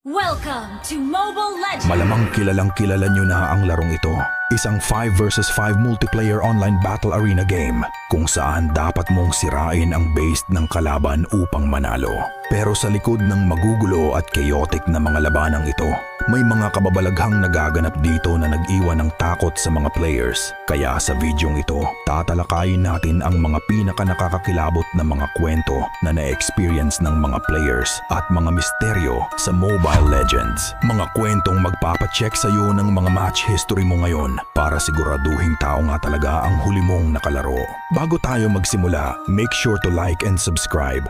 Welcome to Mobile Legends! Malamang kilalang kilala nyo na ang larong ito. Isang 5 versus 5 multiplayer online battle arena game kung saan dapat mong sirain ang base ng kalaban upang manalo. Pero sa likod ng magugulo at chaotic na mga labanang ito, may mga kababalaghang nagaganap dito na nag-iwan ng takot sa mga players. Kaya sa videong ito, tatalakayin natin ang mga pinaka-nakakakilabot na mga kwento na na-experience ng mga players at mga misteryo sa Mobile Legends. Mga kwentong magpapacheck sa iyo ng mga match history mo ngayon para siguraduhin tao nga talaga ang huli mong nakalaro. Bago tayo magsimula, make sure to like and subscribe.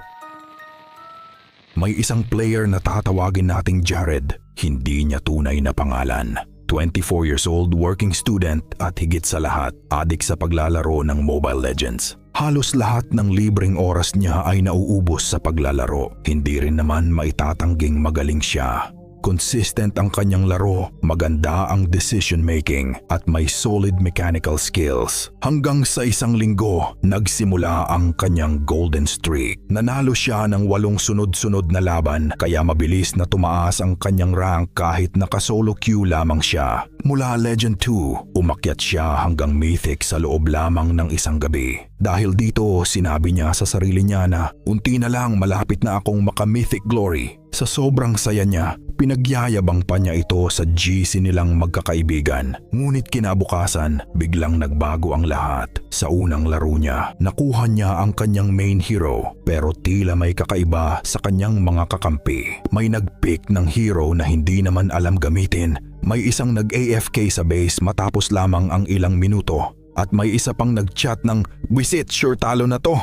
May isang player na tatawagin nating Jared. Hindi niya tunay na pangalan. 24 years old, working student at higit sa lahat, adik sa paglalaro ng Mobile Legends. Halos lahat ng libreng oras niya ay nauubos sa paglalaro. Hindi rin naman maitatangging magaling siya. Consistent ang kanyang laro, maganda ang decision making at may solid mechanical skills. Hanggang sa isang linggo, nagsimula ang kanyang golden streak. Nanalo siya ng 8 sunod-sunod na laban kaya mabilis na tumaas ang kanyang rank kahit naka-solo queue lamang siya. Mula Legend 2, umakyat siya hanggang Mythic sa loob lamang ng isang gabi. Dahil dito, sinabi niya sa sarili niya na unti na lang malapit na akong maka-Mythic Glory. Sa sobrang saya niya, pinagyayabang pa niya ito sa GC nilang magkakaibigan. Ngunit kinabukasan, biglang nagbago ang lahat. Sa unang laro niya, nakuha niya ang kanyang main hero pero tila may kakaiba sa kanyang mga kakampi. May nag-pick ng hero na hindi naman alam gamitin. May isang nag-AFK sa base matapos lamang ang ilang minuto. At may isa pang nag-chat ng "Wisit, sure talo na to"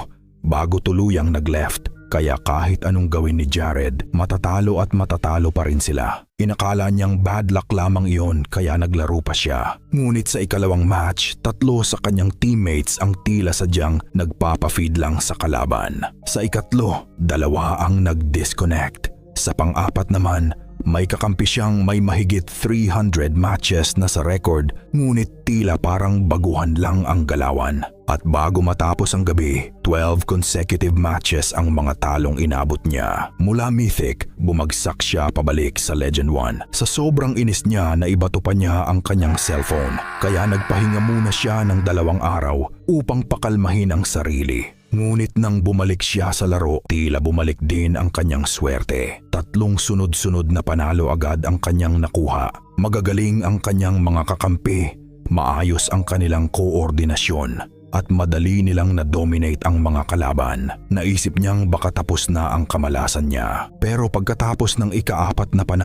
bago tuluyang nag-left. Kaya kahit anong gawin ni Jared, matatalo at matatalo pa rin sila. Inakala niyang bad luck lamang iyon kaya naglaro pa siya. Ngunit sa ikalawang match, 3 sa kanyang teammates ang tila sadyang nagpapafeed lang sa kalaban. Sa ikatlo, 2 ang nag-disconnect. Sa pang-apat naman, may kakampi siyang may mahigit 300 matches na sa record, ngunit tila parang baguhan lang ang galawan. At bago matapos ang gabi, 12 consecutive matches ang mga talong inabot niya. Mula Mythic, bumagsak siya pabalik sa Legend 1. Sa sobrang inis niya, naibato pa niya ang kanyang cellphone. Kaya nagpahinga muna siya ng 2 araw upang pakalmahin ang sarili. Ngunit nang bumalik siya sa laro, tila bumalik din ang kanyang swerte. 3 sunod-sunod na panalo agad ang kanyang nakuha. Magagaling ang kanyang mga kakampi, maayos ang kanilang koordinasyon, at madali nilang na-dominate ang mga kalaban. Naisip niyang baka tapos na ang kamalasan niya. Pero pagkatapos ng ika-4 na panalo,